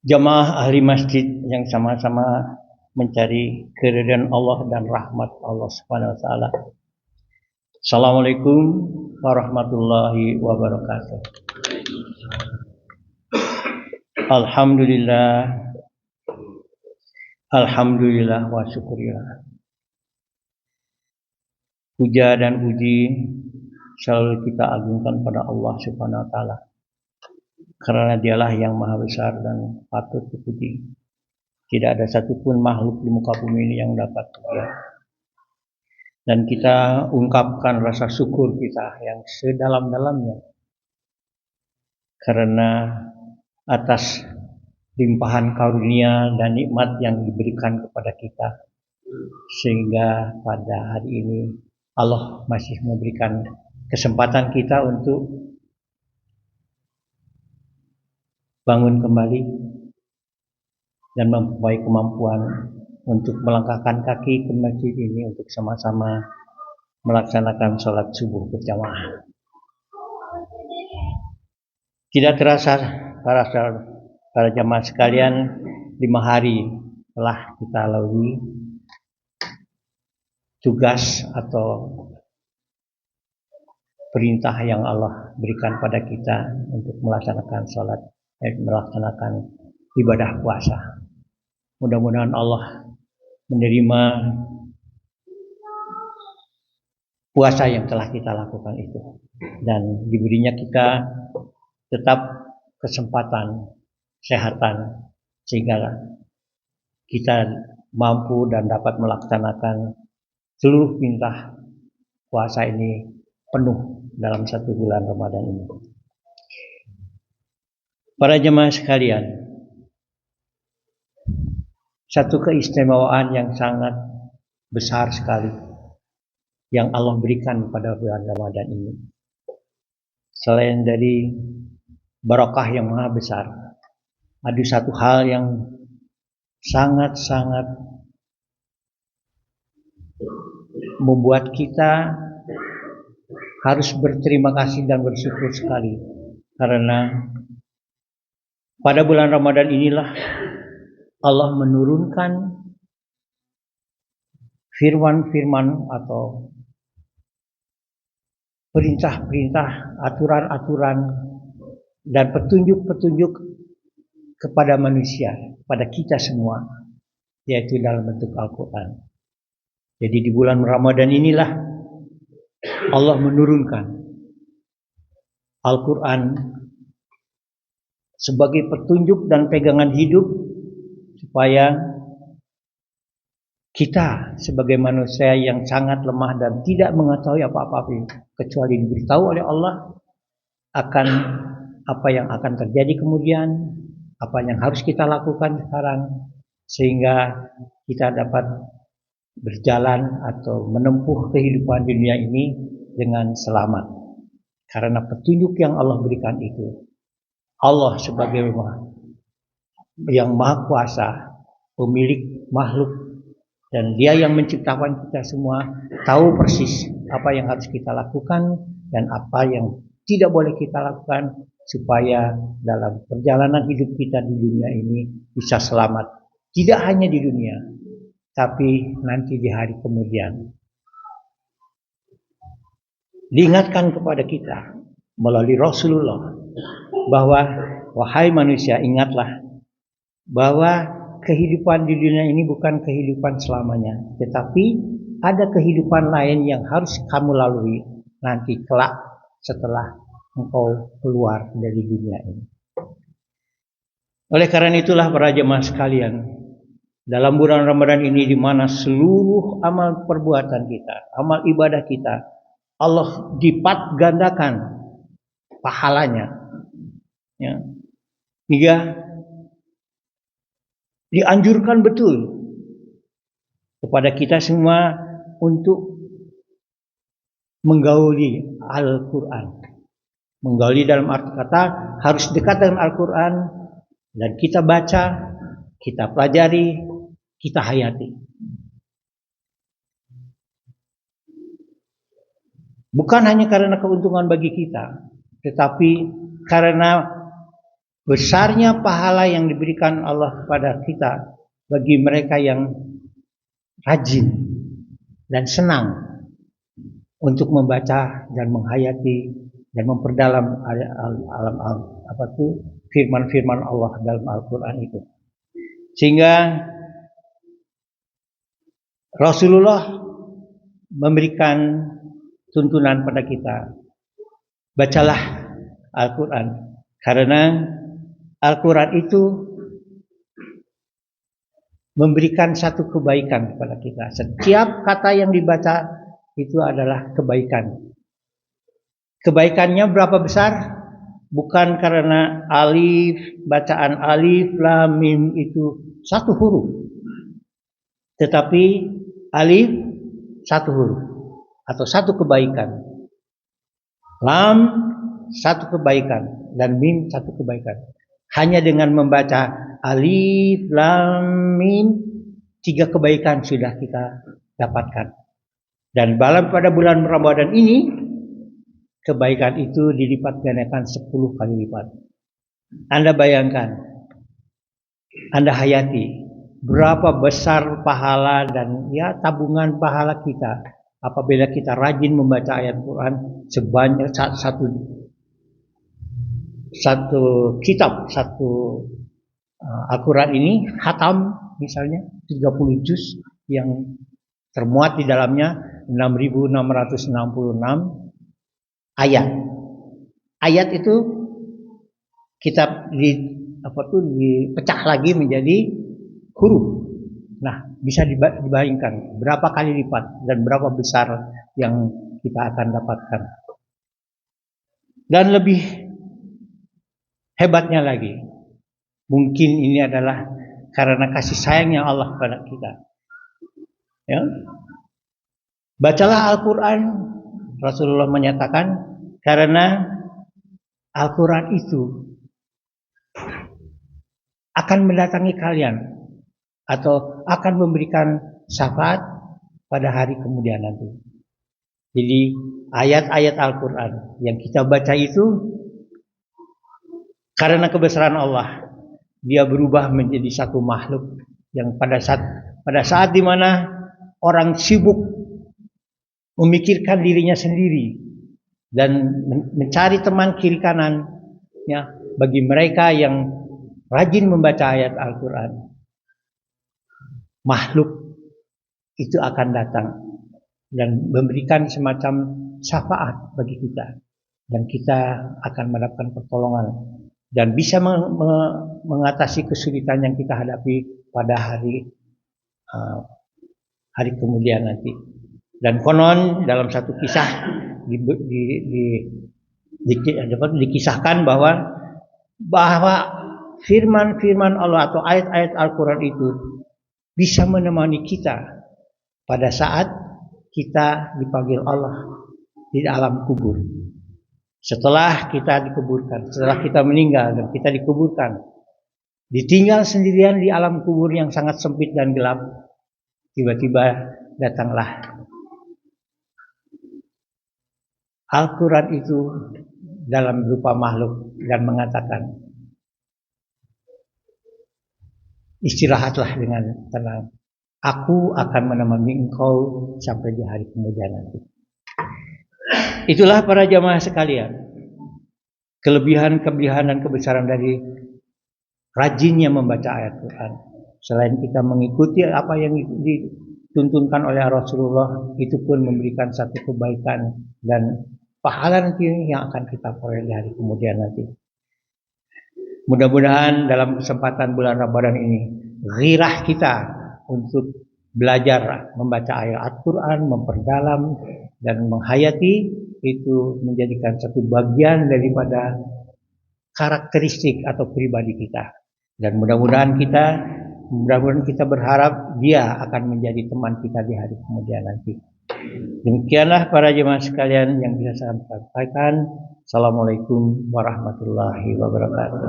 Jamaah ahli masjid yang sama-sama mencari keridhaan Allah dan rahmat Allah Subhanahu wa taala. Assalamualaikum warahmatullahi wabarakatuh. Alhamdulillah wa syukurillah. Puja dan puji selalu kita agungkan pada Allah Subhanahu wa taala. Karena dialah yang maha besar dan patut dipuji. Tidak ada satupun makhluk di muka bumi ini yang dapat puja. Dan kita ungkapkan rasa syukur kita yang sedalam-dalamnya. Karena atas limpahan karunia dan nikmat yang diberikan kepada kita. Sehingga pada hari ini Allah masih memberikan kesempatan kita untuk bangun kembali dan mempunyai kemampuan untuk melangkahkan kaki ke masjid ini untuk sama-sama melaksanakan sholat subuh berjamaah. Tidak terasa para jamaah sekalian, 5 hari telah kita lalui tugas atau perintah yang Allah berikan pada kita untuk melaksanakan sholat melaksanakan ibadah puasa. Mudah-mudahan Allah menerima puasa yang telah kita lakukan itu dan diberinya kita tetap kesempatan kesehatan sehingga kita mampu dan dapat melaksanakan seluruh perintah puasa ini penuh dalam 1 bulan Ramadan ini. Para jemaah sekalian, satu keistimewaan yang sangat besar sekali yang Allah berikan pada bulan Ramadan ini. Selain dari barakah yang maha besar, ada satu hal yang sangat-sangat membuat kita harus berterima kasih dan bersyukur sekali. Karena pada bulan Ramadan inilah Allah menurunkan firman-firman atau perintah-perintah, aturan-aturan dan petunjuk-petunjuk kepada manusia, pada kita semua, yaitu dalam bentuk Al-Quran. Jadi di bulan Ramadan inilah Allah menurunkan Al-Quran sebagai petunjuk dan pegangan hidup supaya kita sebagai manusia yang sangat lemah dan tidak mengetahui apa-apa kecuali diberitahu oleh Allah akan apa yang akan terjadi kemudian, apa yang harus kita lakukan sekarang sehingga kita dapat berjalan atau menempuh kehidupan dunia ini dengan selamat. Karena petunjuk yang Allah berikan itu, Allah sebagai yang maha kuasa, pemilik makhluk, dan Dia yang menciptakan kita semua, tahu persis apa yang harus kita lakukan dan apa yang tidak boleh kita lakukan supaya dalam perjalanan hidup kita di dunia ini bisa selamat. Tidak hanya di dunia, tapi nanti di hari kemudian. Diingatkan kepada kita melalui Rasulullah bahwa wahai manusia, ingatlah bahwa kehidupan di dunia ini bukan kehidupan selamanya, tetapi ada kehidupan lain yang harus kamu lalui nanti kelak setelah engkau keluar dari dunia ini. Oleh karena itulah para jemaah sekalian, dalam bulan Ramadan ini di mana seluruh amal perbuatan kita, amal ibadah kita, Allah lipat gandakan pahalanya, ya, hingga dianjurkan betul kepada kita semua untuk menggauli Al-Quran. Menggauli dalam arti kata harus dekat dengan Al-Quran dan kita baca, kita pelajari, kita hayati. Bukan hanya karena keuntungan bagi kita, tetapi karena besarnya pahala yang diberikan Allah kepada kita bagi mereka yang rajin dan senang untuk membaca dan menghayati dan memperdalam firman-firman Allah dalam Al-Quran itu. Sehingga Rasulullah memberikan tuntunan pada kita, bacalah Al-Quran, karena Al-Quran itu memberikan satu kebaikan kepada kita. Setiap kata yang dibaca itu adalah kebaikan. Kebaikannya berapa besar? Bukan karena bacaan alif, lam, mim itu satu huruf, tetapi alif satu huruf atau satu kebaikan, lam satu kebaikan, dan mim satu kebaikan. Hanya dengan membaca alif, lam, mim, 3 kebaikan sudah kita dapatkan. Dan pada bulan Ramadan ini, kebaikan itu dilipat gandakan 10 kali lipat. Anda bayangkan, Anda hayati berapa besar pahala dan tabungan pahala kita apabila kita rajin membaca ayat Quran sebanyak satu kitab, satu Al-Quran ini khatam misalnya 30 juz yang termuat di dalamnya 6.666 ayat. Ayat itu kitab dipecah lagi menjadi huruf. Nah, bisa dibayangkan berapa kali lipat dan berapa besar yang kita akan dapatkan. Dan lebih hebatnya lagi, mungkin ini adalah karena kasih sayangnya Allah kepada kita. Ya. Bacalah Al-Quran, Rasulullah menyatakan, karena Al-Quran itu akan mendatangi kalian atau akan memberikan syafaat pada hari kemudian nanti. Jadi ayat-ayat Al-Quran yang kita baca itu karena kebesaran Allah, dia berubah menjadi satu makhluk yang pada saat di mana orang sibuk memikirkan dirinya sendiri dan mencari teman kiri kanan, ya, bagi mereka yang rajin membaca ayat Al-Quran, makhluk itu akan datang dan memberikan semacam syafaat bagi kita, dan kita akan mendapatkan pertolongan dan bisa mengatasi kesulitan yang kita hadapi pada hari kemudian nanti. Dan konon dalam satu kisah dikisahkan bahwa firman-firman Allah atau ayat-ayat Al-Quran itu bisa menemani kita pada saat kita dipanggil Allah di alam kubur. Setelah kita dikuburkan, setelah kita meninggal dan kita dikuburkan, ditinggal sendirian di alam kubur yang sangat sempit dan gelap, tiba-tiba datanglah Al-Quran itu dalam berupa makhluk dan mengatakan, istirahatlah dengan tenang, aku akan menemani engkau sampai di hari kemudian nanti. Itulah para jamaah sekalian, kelebihan dan kebesaran dari rajinnya membaca ayat Quran. Selain kita mengikuti apa yang dituntunkan oleh Rasulullah, itu pun memberikan satu kebaikan dan pahala nanti yang akan kita peroleh di hari kemudian nanti. Mudah-mudahan dalam kesempatan bulan Ramadan ini, ghirah kita untuk belajar membaca ayat Al-Quran, memperdalam dan menghayati, itu menjadikan satu bagian daripada karakteristik atau pribadi kita. Dan mudah-mudahan kita berharap dia akan menjadi teman kita di hari kemudian nanti. Demikianlah para jemaah sekalian yang bisa saya sampaikan. Assalamualaikum warahmatullahi wabarakatuh.